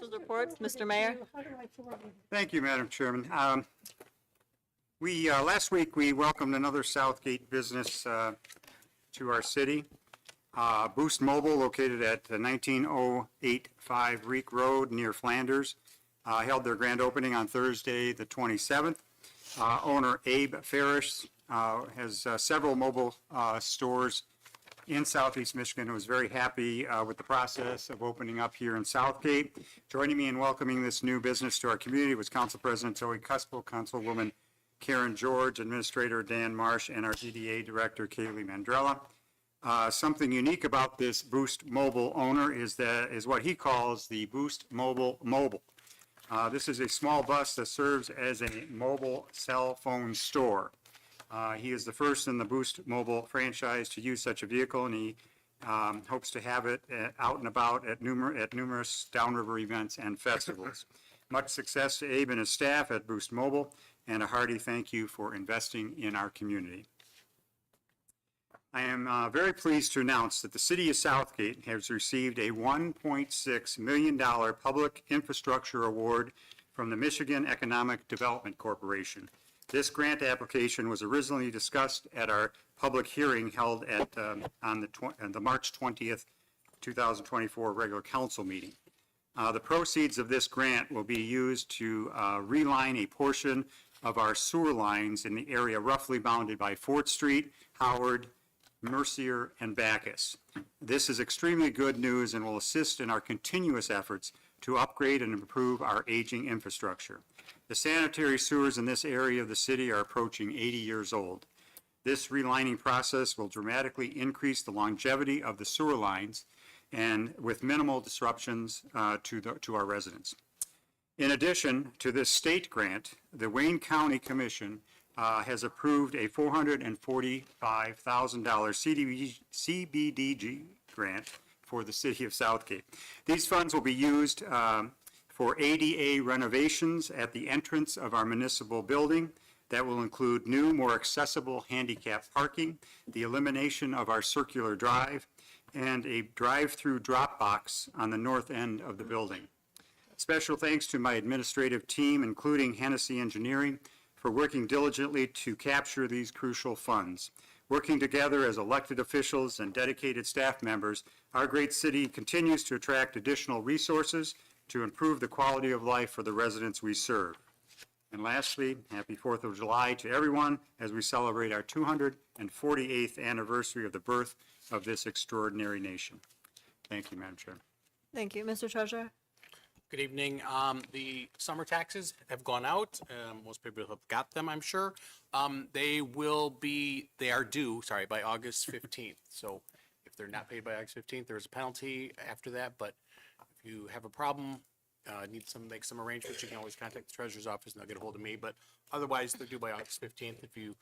Reports, Mr. Mayor. Thank you, Madam Chairman. Last week, we welcomed another Southgate business to our city. Boost Mobile, located at 19085 Reek Road near Flanders, held their grand opening on Thursday, the 27th. Owner Abe Farish has several mobile stores in Southeast Michigan and was very happy with the process of opening up here in Southgate. Joining me in welcoming this new business to our community was Council President Zoe Cuspel, Councilwoman Karen George, Administrator Dan Marsh, and our DDA Director Kaylee Mandrella. Something unique about this Boost Mobile owner is what he calls the Boost Mobile Mobile. This is a small bus that serves as a mobile cell phone store. He is the first in the Boost Mobile franchise to use such a vehicle, and he hopes to have it out and about at numerous downriver events and festivals. Much success to Abe and his staff at Boost Mobile, and a hearty thank you for investing in our community. I am very pleased to announce that the City of Southgate has received a $1.6 million Public Infrastructure Award from the Michigan Economic Development Corporation. This grant application was originally discussed at our public hearing held on the March 20th, 2024 regular council meeting. The proceeds of this grant will be used to reline a portion of our sewer lines in the area roughly bounded by Fort Street, Howard, Mercier, and Bacchus. This is extremely good news and will assist in our continuous efforts to upgrade and improve our aging infrastructure. The sanitary sewers in this area of the city are approaching 80 years old. This relining process will dramatically increase the longevity of the sewer lines and with minimal disruptions to our residents. In addition to this state grant, the Wayne County Commission has approved a $445,000 CBDG grant for the city of Southgate. These funds will be used for ADA renovations at the entrance of our municipal building. That will include new, more accessible handicap parking, the elimination of our circular drive, and a drive-through drop box on the north end of the building. Special thanks to my administrative team, including Hennessy Engineering, for working diligently to capture these crucial funds. Working together as elected officials and dedicated staff members, our great city continues to attract additional resources to improve the quality of life for the residents we serve. And lastly, happy 4th of July to everyone as we celebrate our 248th anniversary of the birth of this extraordinary nation. Thank you, Madam Chair. Thank you. Mr. Treasurer. Good evening. The summer taxes have gone out. Most people have got them, I'm sure. They are due, by August 15th. So if they're not paid by August 15th, there's a penalty after that. But if you have a problem, make some arrangements, you can always contact the treasurer's office and they'll get a hold of me. But otherwise, they're due by August 15th. If you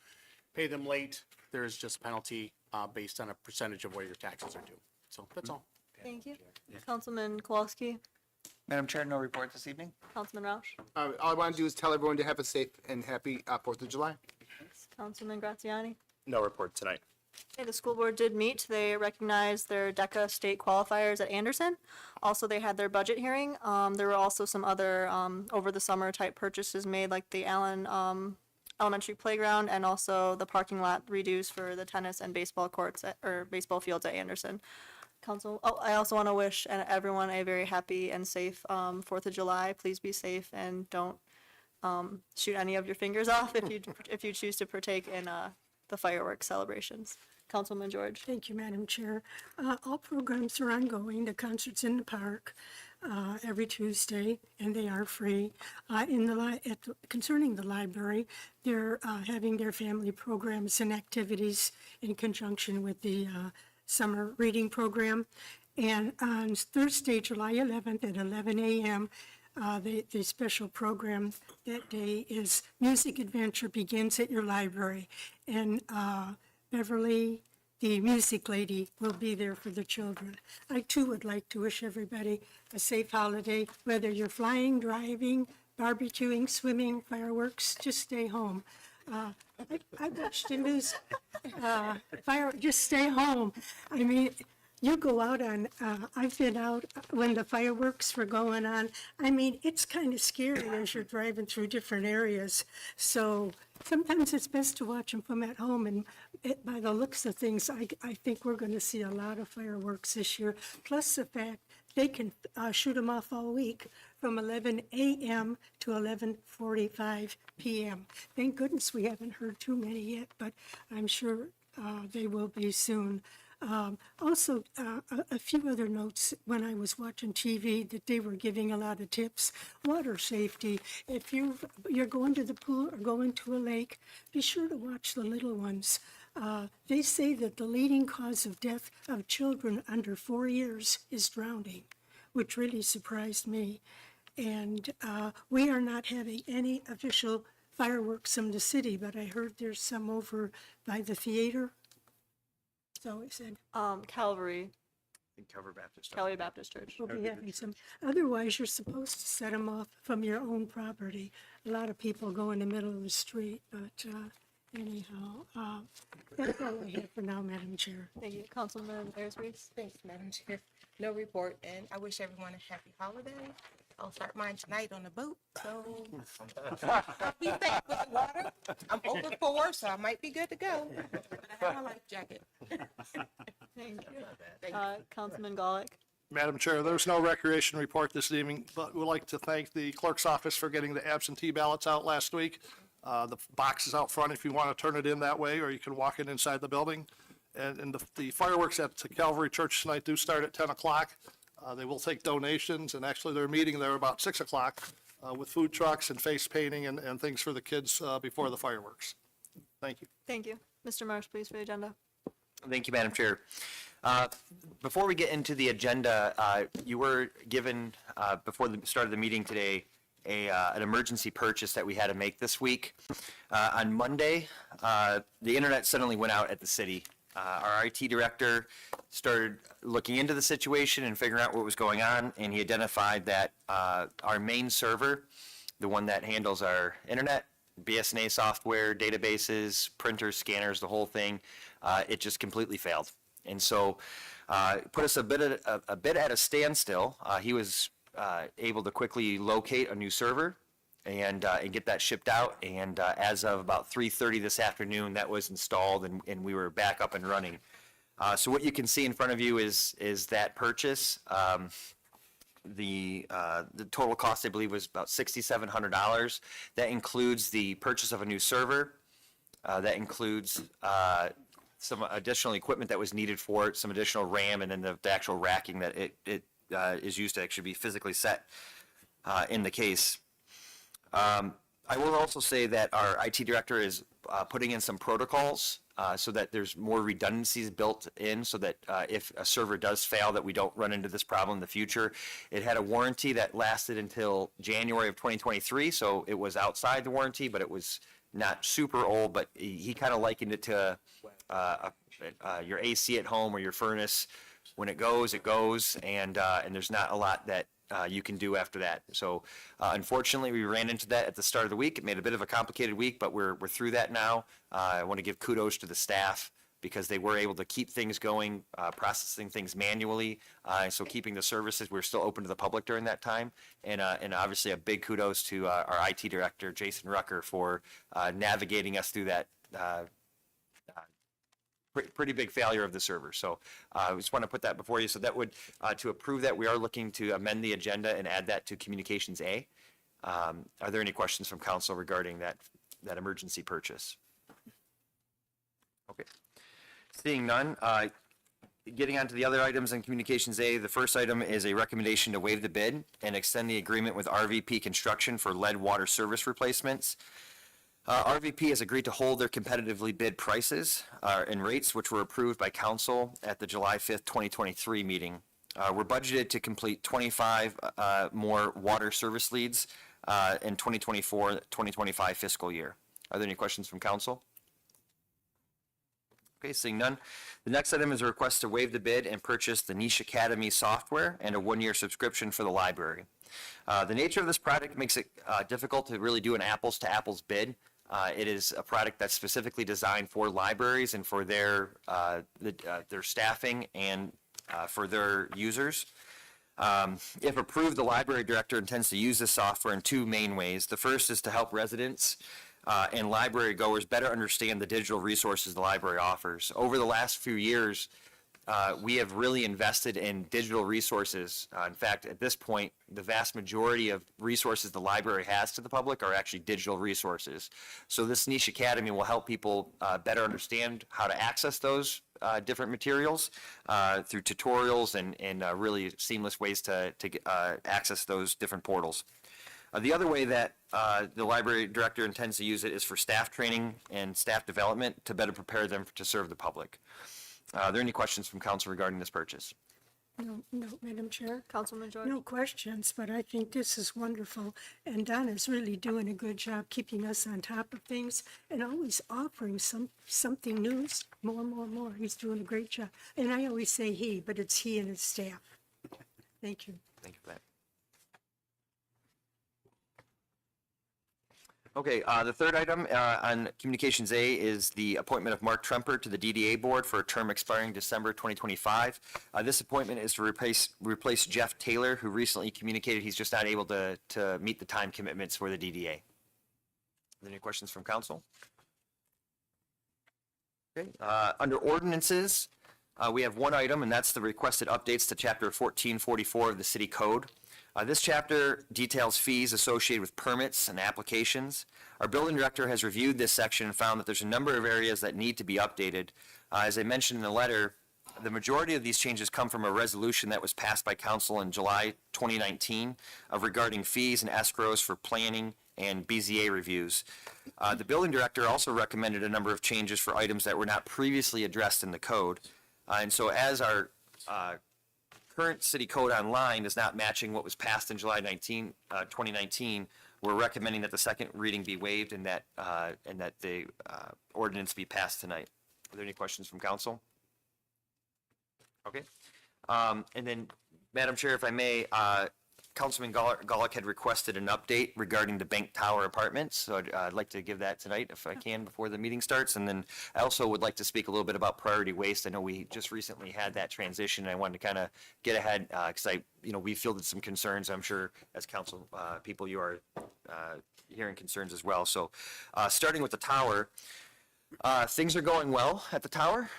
pay them late, there's just a penalty based on a percentage of where your taxes are due. So that's all. Thank you. Councilman Kowalski. Madam Chair, no report this evening. Councilman Roush. All I want to do is tell everyone to have a safe and happy 4th of July. Councilman Graziani. No report tonight. Okay, the school board did meet. They recognized their DECA state qualifiers at Anderson. Also, they had their budget hearing. There were also some other over the summer type purchases made, like the Allen Elementary Playground and also the parking lot redos for the tennis and baseball courts or baseball fields at Anderson. I also want to wish everyone a very happy and safe 4th of July. Please be safe and don't shoot any of your fingers off if you choose to partake in the fireworks celebrations. Councilman George. Thank you, Madam Chair. All programs are ongoing. The concerts in the park every Tuesday, and they are free. Concerning the library, they're having their family programs and activities in conjunction with the summer reading program. And on Thursday, July 11th at 11 a.m., the special program that day is Music Adventure Begins at Your Library. And Beverly, the music lady, will be there for the children. I too would like to wish everybody a safe holiday, whether you're flying, driving, barbecuing, swimming, fireworks, just stay home. I watched the news, just stay home. I mean, you go out on, I've been out when the fireworks were going on. I mean, it's kind of scary as you're driving through different areas. So sometimes it's best to watch them from at home. And by the looks of things, I think we're going to see a lot of fireworks this year. Plus the fact they can shoot them off all week from 11 a.m. to 11:45 p.m. Thank goodness we haven't heard too many yet, but I'm sure they will be soon. Also, a few other notes when I was watching TV that they were giving a lot of tips. Water safety. If you're going to the pool or going to a lake, be sure to watch the little ones. They say that the leading cause of death of children under 4 years is drowning, which really surprised me. And we are not having any official fireworks in the city, but I heard there's some over by the theater. So it said Calvary Baptist Church. we'll be having some. Otherwise, you're supposed to set them off from your own property. A lot of people go in the middle of the street, but anyhow, that's all I have for now, Madam Chair. Thank you. Councilman Ayers-Reese. Thanks, Madam Chair. No report, and I wish everyone a happy holiday. I'll start mine tonight on the boat, so I'll be safe with the water. I'm over 4, so I might be good to go. But I have my life jacket. Thank you. Thank Councilman Golick. Madam Chair, there's no recreation report this evening, but we'd like to thank the clerk's office for getting the absentee ballots out last week. The box is out front if you want to turn it in that way, or you can walk in inside the building. And the fireworks at Calvary Church tonight do start at 10 o'clock. They will take donations, and actually they're meeting there about 6 o'clock with food trucks and face painting and things for the kids before the fireworks. Thank you. Thank you. Mr. Marsh, please, for the agenda. Thank you, Madam Chair. Before we get into the agenda, you were given, before the start of the meeting today, an emergency purchase that we had to make this week. On Monday, the internet suddenly went out at the city. Our IT director started looking into the situation and figuring out what was going on, and he identified that our main server, the one that handles our internet, BSNA software, databases, printers, scanners, the whole thing, it just completely failed. And so put us a bit at a standstill. He was able to quickly locate a new server and get that shipped out. And as of about 3:30 this afternoon, that was installed, and we were back up and running. So what you can see in front of you is that purchase. The total cost, I believe, was about $6,700. That includes the purchase of a new server. That includes some additional equipment that was needed for it, some additional RAM, and then the actual racking that it is used to actually be physically set in the case. I will also say that our IT director is putting in some protocols so that there's more redundancies built in, so that if a server does fail, that we don't run into this problem in the future. It had a warranty that lasted until January of 2023, so it was outside the warranty, but it was not super old. But he kind of likened it to your AC at home or your furnace. When it goes, and there's not a lot that you can do after that. So unfortunately, we ran into that at the start of the week. It made a bit of a complicated week, but we're through that now. I want to give kudos to the staff because they were able to keep things going, processing things manually. So keeping the services, we're still open to the public during that time. And obviously a big kudos to our IT director, Jason Rucker, for navigating us through that pretty big failure of the server. So I just want to put that before you. So that would, to approve that, we are looking to amend the agenda and add that to Communications A. Are there any questions from council regarding that emergency purchase? Okay. Seeing none, getting on to the other items in Communications A, the first item is a recommendation to waive the bid and extend the agreement with RVP Construction for lead water service replacements. RVP has agreed to hold their competitively bid prices and rates, which were approved by council at the July 5th, 2023 meeting. We're budgeted to complete 25 more water service leads in 2024-2025 fiscal year. Are there any questions from council? Okay, seeing none. The next item is a request to waive the bid and purchase the Niche Academy software and a one-year subscription for the library. The nature of this product makes it difficult to really do an apples-to-apples bid. It is a product that's specifically designed for libraries and for their staffing and for their users. If approved, the library director intends to use this software in two main ways. The first is to help residents and library goers better understand the digital resources the library offers. Over the last few years, we have really invested in digital resources. In fact, at this point, the vast majority of resources the library has to the public are actually digital resources. So this niche academy will help people better understand how to access those different materials through tutorials and really seamless ways to access those different portals. The other way that the library director intends to use it is for staff training and staff development to better prepare them to serve the public. Are there any questions from council regarding this purchase? No, Madam Chair. Councilman George? No questions, but I think this is wonderful. And Donna's really doing a good job keeping us on top of things and always offering something new, more. He's doing a great job. And I always say he, but it's he and his staff. Thank you. Thank you for that. Okay, the third item on Communications A is the appointment of Mark Tremper to the DDA Board for a term expiring December 2025. This appointment is to replace Jeff Taylor, who recently communicated he's just not able to meet the time commitments for the DDA. Are there any questions from council? Okay, under ordinances, we have one item, and that's the requested updates to Chapter 1444 of the City Code. This chapter details fees associated with permits and applications. Our building director has reviewed this section and found that there's a number of areas that need to be updated. As I mentioned in the letter, the majority of these changes come from a resolution that was passed by council in July 2019 regarding fees and escrows for planning and BZA reviews. The building director also recommended a number of changes for items that were not previously addressed in the code. And so as our current city code online is not matching what was passed in July 2019, we're recommending that the second reading be waived and that the ordinance be passed tonight. Are there any questions from council? Okay. And then, Madam Chair, if I may, Councilman Golick had requested an update regarding the Bank Tower Apartments, so I'd like to give that tonight if I can before the meeting starts. And then I also would like to speak a little bit about priority waste. I know we just recently had that transition, and I wanted to kind of get ahead because we fielded some concerns. I'm sure as council people you are hearing concerns as well. So starting with the tower, things are going well at the tower.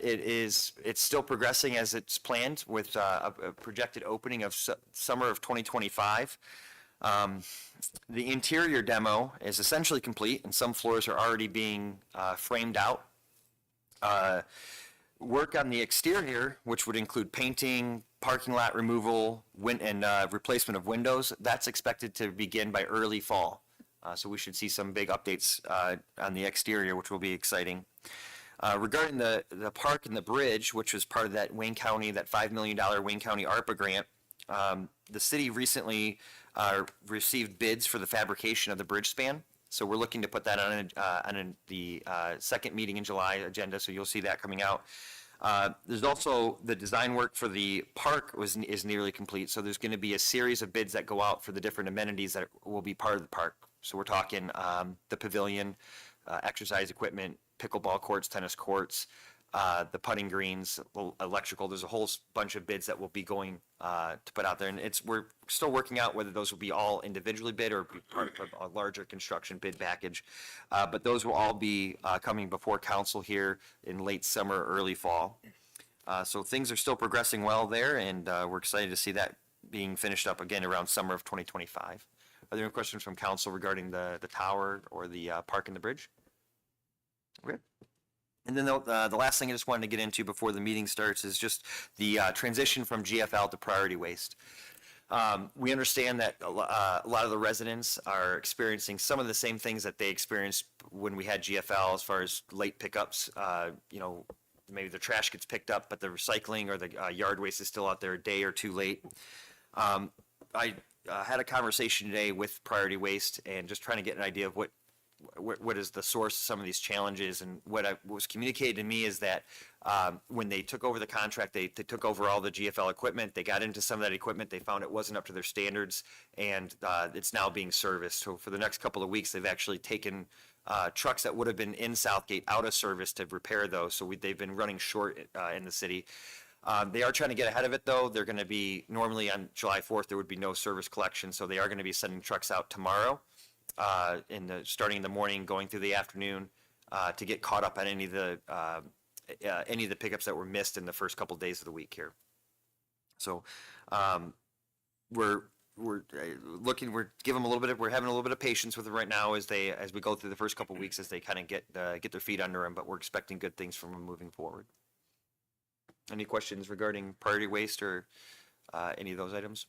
It's still progressing as it's planned with a projected opening of summer of 2025. The interior demo is essentially complete and some floors are already being framed out. Work on the exterior, which would include painting, parking lot removal, and replacement of windows, that's expected to begin by early fall. So we should see some big updates on the exterior, which will be exciting. Regarding the park and the bridge, which was part of that Wayne County, that $5 million Wayne County ARPA grant, the city recently received bids for the fabrication of the bridge span. So we're looking to put that on the second meeting in July agenda, so you'll see that coming out. There's also the design work for the park is nearly complete, so there's going to be a series of bids that go out for the different amenities that will be part of the park. So we're talking the pavilion, exercise equipment, pickleball courts, tennis courts, the putting greens, electrical. There's a whole bunch of bids that will be going to put out there, and we're still working out whether those will be all individually bid or be part of a larger construction bid package. But those will all be coming before council here in late summer, early fall. So things are still progressing well there, and we're excited to see that being finished up again around summer of 2025. Are there any questions from council regarding the tower or the park and the bridge? Okay. And then the last thing I just wanted to get into before the meeting starts is just the transition from GFL to priority waste. We understand that a lot of the residents are experiencing some of the same things that they experienced when we had GFL as far as late pickups. Maybe the trash gets picked up, but the recycling or the yard waste is still out there a day or two late. I had a conversation today with Priority Waste and just trying to get an idea of what is the source of some of these challenges. And what was communicated to me is that when they took over the contract, they took over all the GFL equipment. They got into some of that equipment. They found it wasn't up to their standards, and it's now being serviced. So for the next couple of weeks, they've actually taken trucks that would have been in Southgate out of service to repair those. So they've been running short in the city. They are trying to get ahead of it, though. They're going to be, normally on July 4th, there would be no service collection, so they are going to be sending trucks out tomorrow, starting in the morning, going through the afternoon, to get caught up on any of the pickups that were missed in the first couple days of the week here. So, we're giving them a little bit we're having a little bit of patience with them right now as we go through the first couple weeks as they kind of get their feet under them, but we're expecting good things from them moving forward. Any questions regarding priority waste or any of those items?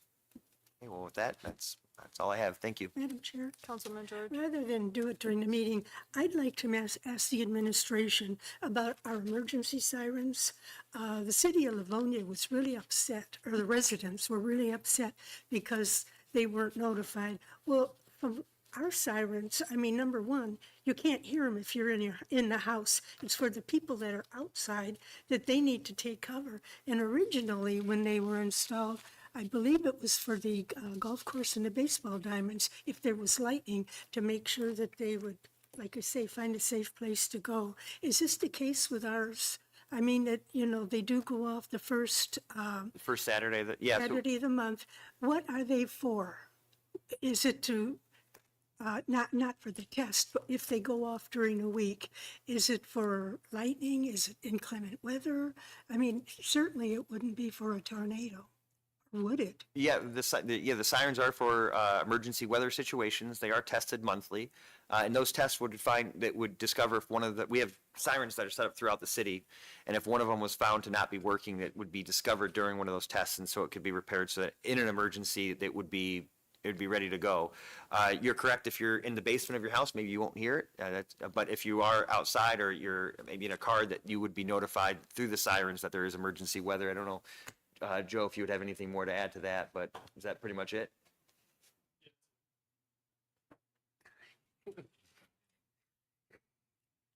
Okay, well, with that, that's all I have. Thank you. Madam Chair, Councilman George. rather than do it during the meeting, I'd like to ask the administration about our emergency sirens. The city of Livonia was really upset, or the residents were really upset because they weren't notified. Well, from our sirens, I mean, number one, you can't hear them if you're in the house. It's for the people that are outside that they need to take cover. And originally, when they were installed, I believe it was for the golf course and the baseball diamonds, if there was lightning, to make sure that they would, like I say, find a safe place to go. Is this the case with ours? I mean, that, they do go off the first First Saturday, yeah. Saturday of the month. What are they for? Is it to, not for the test, but if they go off during a week, is it for lightning? Is it inclement weather? I mean, certainly it wouldn't be for a tornado. Would it? Yeah, the sirens are for emergency weather situations. They are tested monthly, and those tests would discover if we have sirens that are set up throughout the city, and if one of them was found to not be working, it would be discovered during one of those tests, and so it could be repaired so that in an emergency it would be ready to go. You're correct. If you're in the basement of your house, maybe you won't hear it. But if you are outside or you're maybe in a car, that you would be notified through the sirens that there is emergency weather. I don't know. Joe, if you would have anything more to add to that, but is that pretty much it?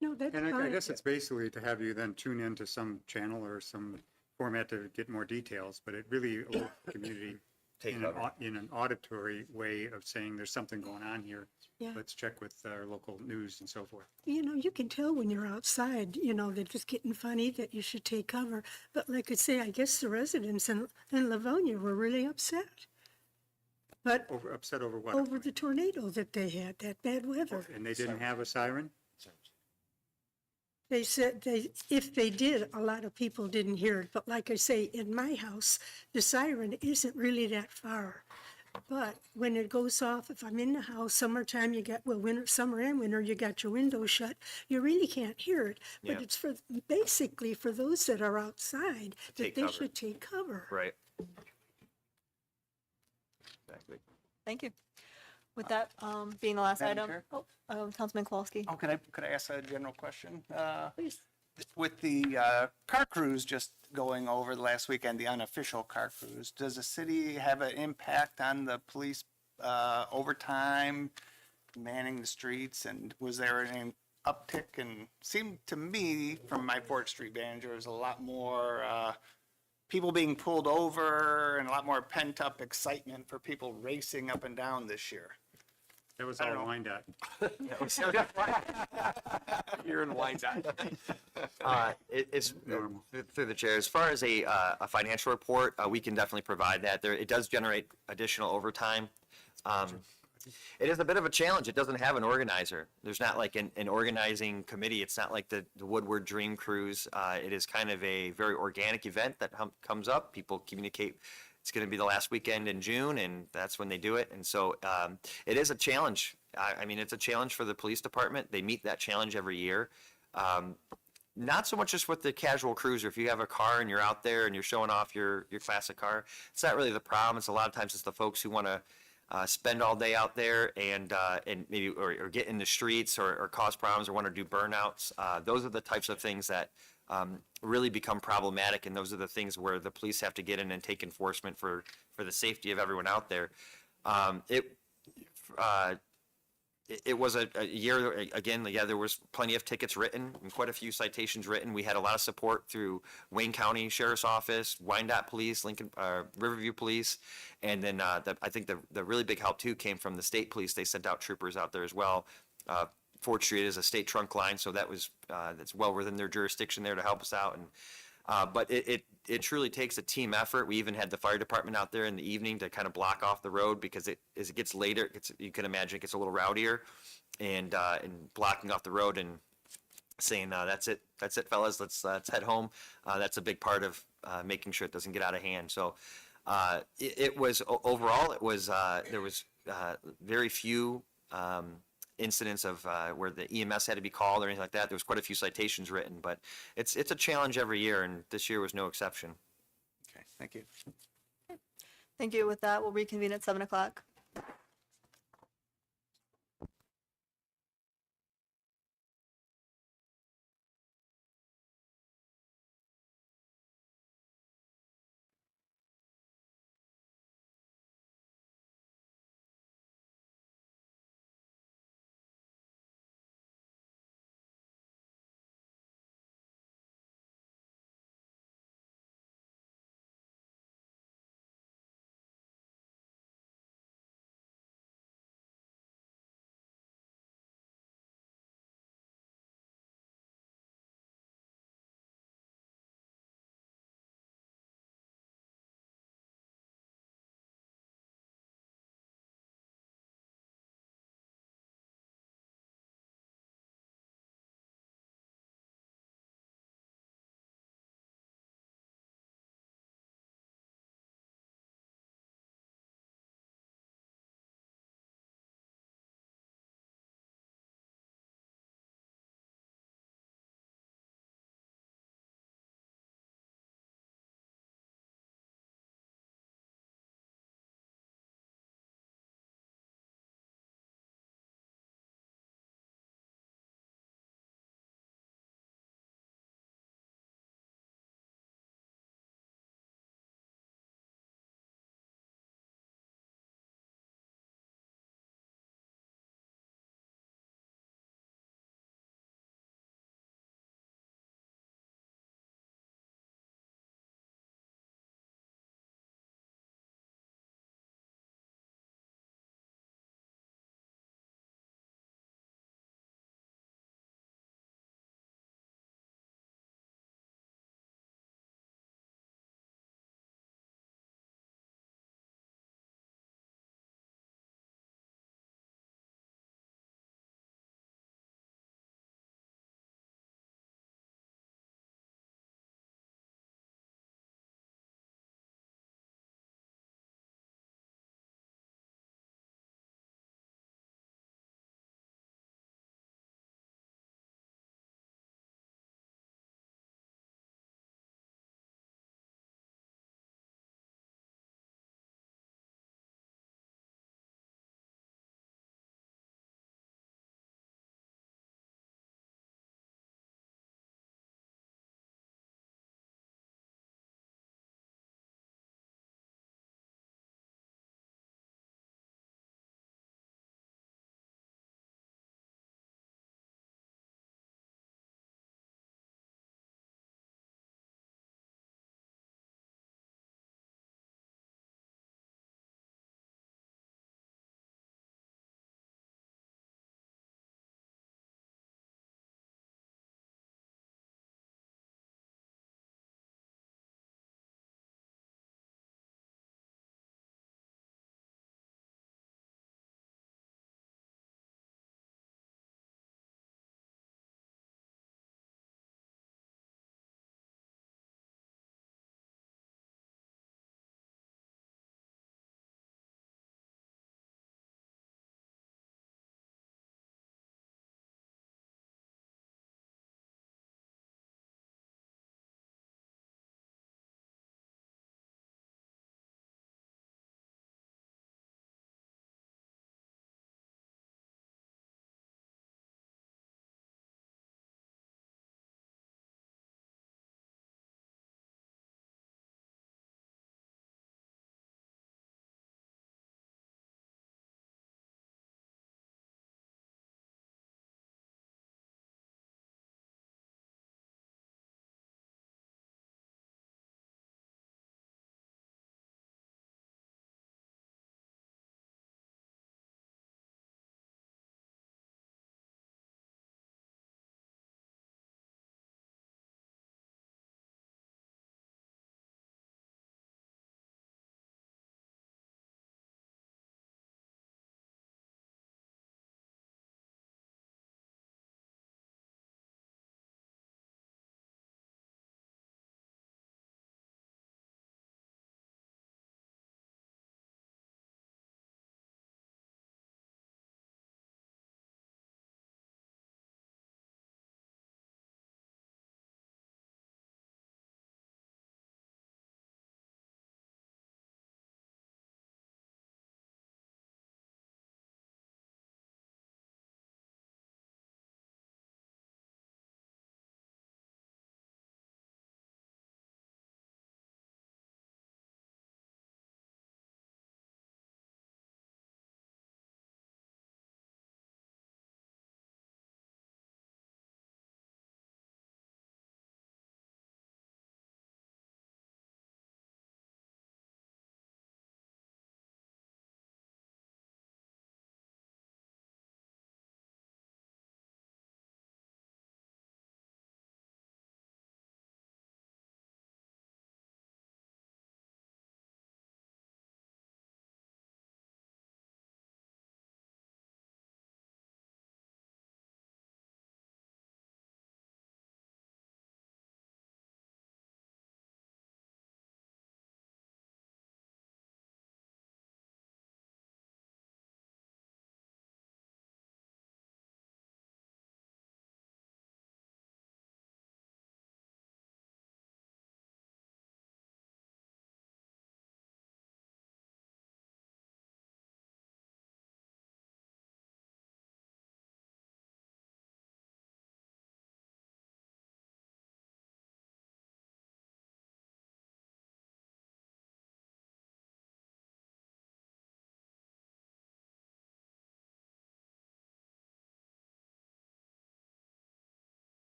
No, that's And I fine. guess it's basically to have you then tune into some channel or some format to get more details, but it really alerts the community Take in cover. an auditory way of saying there's something going on here. Yeah. Let's check with our local news and so forth. You can tell when you're outside, they're just getting funny that you should take cover. But like I say, I guess the residents in Livonia were really upset. But Upset over what? over the tornado that they had, that bad weather. And they didn't have a siren? They said if they did, a lot of people didn't hear it. But like I say, in my house, the siren isn't really that far. But when it goes off, if I'm in the house, summertime, summer and winter, you got your windows shut, you really can't hear it. But Yeah. it's basically for those that are outside, Take that they cover. should take cover. Right. Exactly. Thank you. With that being the last Madam item, Chair? Councilman Kowalski. Oh, could I ask a general question? Please. With the car cruise just going over the last weekend, the unofficial car cruise, does the city have an impact on the police overtime, manning the streets? And was there an uptick? And seemed to me, from my 4th Street vantage, there was a lot more people being pulled over and a lot more pent-up excitement for people racing up and down this year. That was I don't all know. Wyandotte. You're in Wyandotte. It's Normal. through the chair. As far as a financial report, we can definitely provide that. It does generate additional overtime. It is a bit of a challenge. It doesn't have an organizer. There's not like an organizing committee. It's not like the Woodward Dream Cruise. It is kind of a very organic event that comes up. People communicate. It's going to be the last weekend in June, and that's when they do it. And so it is a challenge. I mean, it's a challenge for the police department. They meet that challenge every year. Not so much just with the casual cruiser. If you have a car and you're out there and you're showing off your classic car, it's not really the problem. It's a lot of times it's the folks who want to spend all day out there and maybe or get in the streets or cause problems or want to do burnouts. Those are the types of things that really become problematic, and those are the things where the police have to get in and take enforcement for the safety of everyone out there. It was a year, again, yeah, there was plenty of tickets written and quite a few citations written. We had a lot of support through Wayne County Sheriff's Office, Wyandotte Police, Riverview Police, and then I think the really big help too came from the state police. They sent out troopers out there as well. 4th Street is a state trunk line, so that's well within their jurisdiction there to help us out. And But it truly takes a team effort. We even had the fire department out there in the evening to kind of block off the road because as it gets later, you can imagine it gets a little rowdier, and blocking off the road and saying, that's it, fellas, let's head home. That's a big part of making sure it doesn't get out of hand. So it was overall, it was there was very few incidents of where the EMS had to be called or anything like that. There was quite a few citations written, but it's a challenge every year, and this year was no exception. Okay, thank you. Thank you. With that, we'll reconvene at 7 o'clock.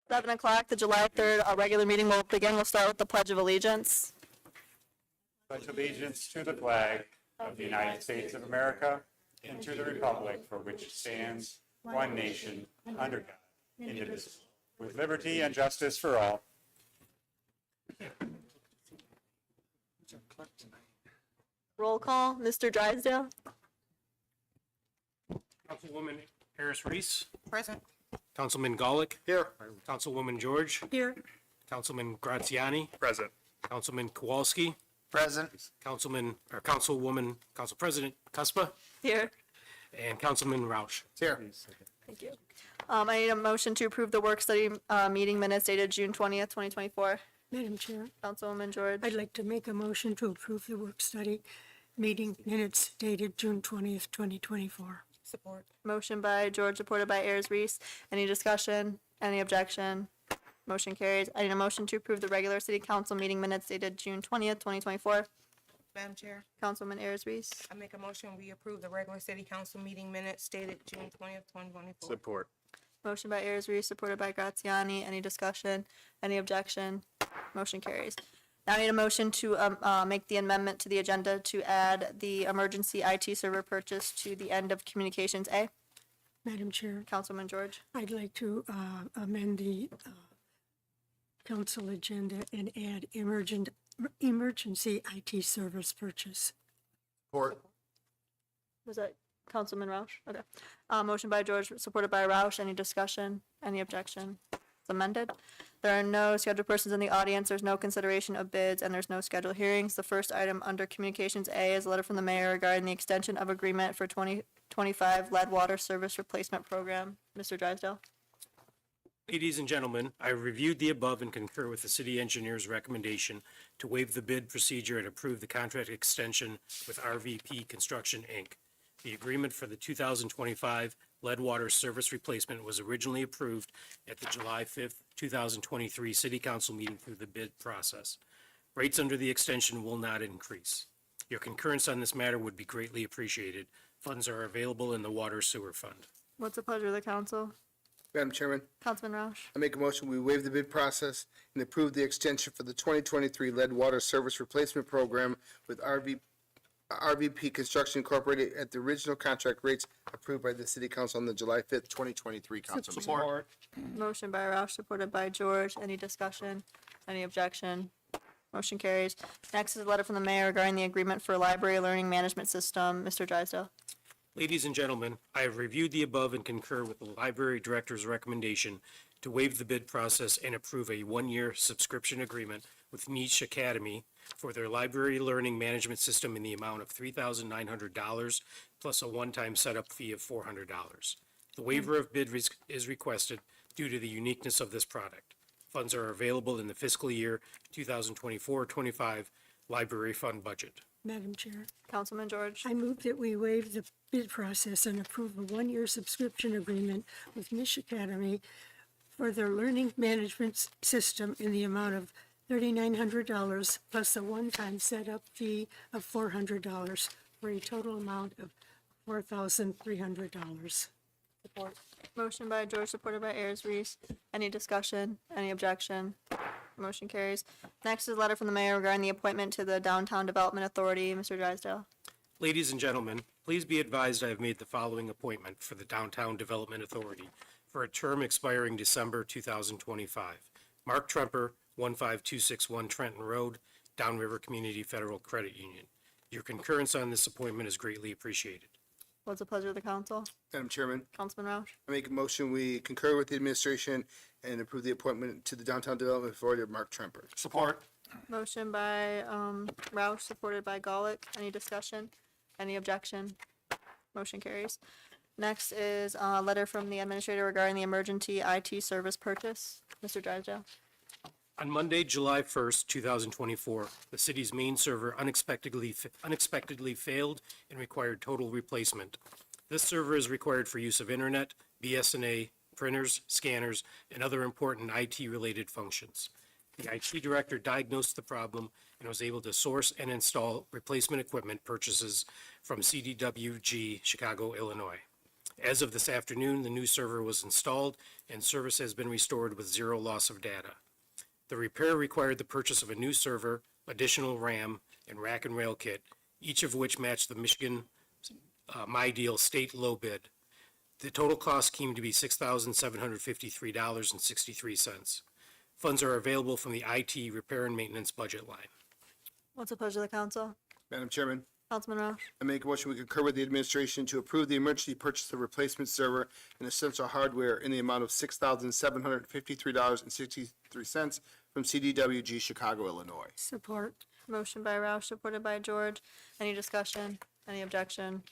7 o'clock, the July 3rd regular meeting will begin. We'll start with the Pledge of Allegiance. Pledge allegiance to the flag of the United States of America and to the republic for which it stands, one nation, under God, indivisible, with liberty and justice for all. Roll call, Mr. Drysdale. Councilwoman Harris Reese, Present. Councilman Golick, Here. Councilwoman George, Here, Councilman Graziani, Present. Councilman Kowalski, Present. Councilwoman, Council President Cuspa, Here. and Councilman Roush. Here. Thank you. I need a motion to approve the work study meeting minutes dated June 20th, 2024. Madam Chair, Councilwoman George. I'd like to make a motion to approve the work study meeting minutes dated June 20th, 2024. Support. Motion by George, supported by Ayers Reese. Any discussion? Any objection? Motion carries. I need a motion to approve the regular city council meeting minutes dated June 20th, 2024. Madam Chair, Councilwoman Ayers Reese. I make a motion, we approve the regular city council meeting minutes dated June 20th, 2024. Support. Motion by Ayers Reese, supported by Graziani. Any discussion? Any objection? Motion carries. Now I need a motion to make the amendment to the agenda to add the emergency IT server purchase to the end of communications A. Madam Chair, Councilwoman George. I'd like to amend the council agenda and add emergency IT service purchase. Support. Was that Councilman Roush? Okay. Motion by George, supported by Roush. Any discussion? Any objection? It's amended. There are no scheduled persons in the audience. There's no consideration of bids, and there's no scheduled hearings. The first item under Communications A is a letter from the mayor regarding the extension of agreement for 2025 lead water service replacement program. Mr. Drysdale. Ladies and gentlemen, I reviewed the above and concur with the city engineer's recommendation to waive the bid procedure and approve the contract extension with RVP Construction, Inc. The agreement for the 2025 lead water service replacement was originally approved at the July 5th, 2023 City Council meeting through the bid process. Rates under the extension will not increase. Your concurrence on this matter would be greatly appreciated. Funds are available in the Water Sewer Fund. What's the pleasure of the council? Madam Chairman, Councilman Roush. I make a motion, we waive the bid process and approve the extension for the 2023 lead water service replacement program with RVP Construction Incorporated at the original contract rates approved by the city council on the July 5th, 2023 council meeting. Support. Motion by Roush, supported by George. Any discussion? Any objection? Motion carries. Next is a letter from the mayor regarding the agreement for library learning management system. Mr. Drysdale. Ladies and gentlemen, I have reviewed the above and concur with the library director's recommendation to waive the bid process and approve a one-year subscription agreement with Niche Academy for their library learning management system in the amount of $3,900 plus a one-time setup fee of $400. The waiver of bid is requested due to the uniqueness of this product. Funds are available in the fiscal year 2024-25 library fund budget. Madam Chair, Councilman George. I move that we waive the bid process and approve a one-year subscription agreement with Niche Academy for their learning management system in the amount of $3,900 plus a one-time setup fee of $400 for a total amount of $4,300. Support. Motion by George, supported by Ayers Reese. Any discussion? Any objection? Motion carries. Next is a letter from the mayor regarding the appointment to the Downtown Development Authority. Mr. Drysdale. Ladies and gentlemen, please be advised I have made the following appointment for the Downtown Development Authority for a term expiring December 2025. Mark Tremper, 15261 Trenton Road, Downriver Community Federal Credit Union. Your concurrence on this appointment is greatly appreciated. What's the pleasure of the council? Madam Chairman, Councilman Roush. I make a motion, we concur with the administration and approve the appointment to the Downtown Development Authority of Mark Tremper. Support. Motion by Roush, supported by Golick. Any discussion? Any objection? Motion carries. Next is a letter from the administrator regarding the emergency IT service purchase. Mr. Drysdale. On Monday, July 1st, 2024, the city's main server unexpectedly failed and required total replacement. This server is required for use of internet, BSNA, printers, scanners, and other important IT-related functions. The IT director diagnosed the problem and was able to source and install replacement equipment purchases from CDWG, Chicago, Illinois. As of this afternoon, the new server was installed and service has been restored with zero loss of data. The repair required the purchase of a new server, additional RAM, and rack and rail kit, each of which matched the Michigan MyDeal state low bid. The total cost came to be $6,753.63. Funds are available from the IT repair and maintenance budget line. What's the pleasure of the council? Madam Chairman, Councilman Roush? I make a motion we concur with the administration to approve the emergency purchase of replacement server and essential hardware in the amount of $6,753.63 from CDWG Chicago, Illinois. Support. Motion by Roush, supported by George. Any discussion? Any objection?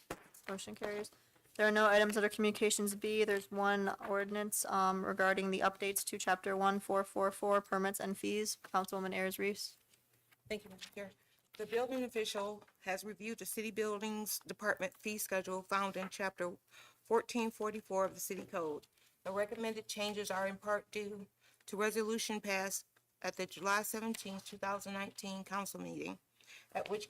Motion carries. There are no items under Communications B. There's one ordinance regarding the updates to Chapter 1444, permits and fees. Councilwoman Ayers Reese. Thank you, Mr. Chair. The building official has reviewed the city buildings department fee schedule found in chapter 1444 of the city code. The recommended changes are in part due to resolution passed at the July 17, 2019 council meeting, at which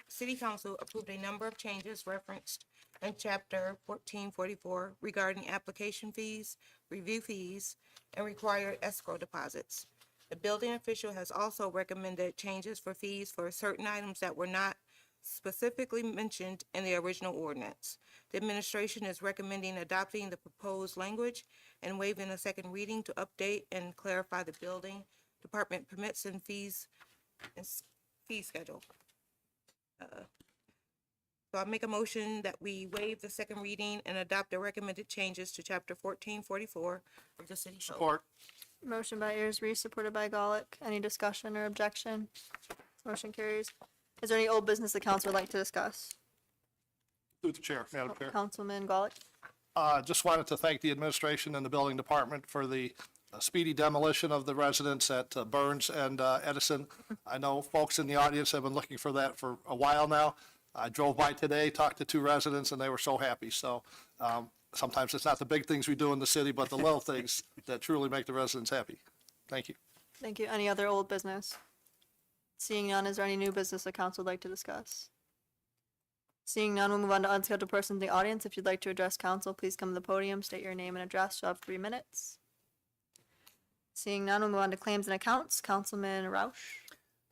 city council approved a number of changes referenced in chapter 1444 regarding application fees, review fees, and required escrow deposits. The building official has also recommended changes for fees for certain items that were not specifically mentioned in the original ordinance. The administration is recommending adopting the proposed language and waiving a second reading to update and clarify the building department permits and fees and fee schedule. So I make a motion that we waive the second reading and adopt the recommended changes to chapter 1444 of the city code. Support. Motion by Ayers Reese, supported by Golick. Any discussion or objection? Motion carries. Is there any old business the council would like to discuss? Through the chair, Madam Chair. Councilman Golick. Just wanted to thank the administration and the building department for the speedy demolition of the residence at Burns and Edison. I know folks in the audience have been looking for that for a while now. I drove by today, talked to two residents, and they were so happy. So sometimes it's not the big things we do in the city, but the little things that truly make the residents happy. Thank you. Thank you. Any other old business? Seeing none, is there any new business the council would like to discuss? Seeing none, we'll move on to unscheduled persons in the audience. If you'd like to address council, please come to the podium, state your name and address. You'll have 3 minutes. Seeing none, we'll move on to claims and accounts. Councilman Roush.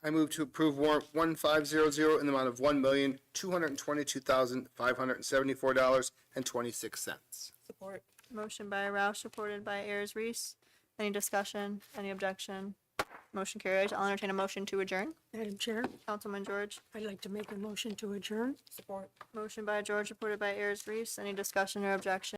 I move to approve warrant 1500 in the amount of $1,222,574.26. Support. Motion by Roush, supported by Ayers Reese. Any discussion? Any objection? Motion carries. I'll entertain a motion to adjourn. Madam Chair, Councilman George. I'd like to make a motion to adjourn. Support. Motion by George, supported by Ayers Reese. Any discussion or objection?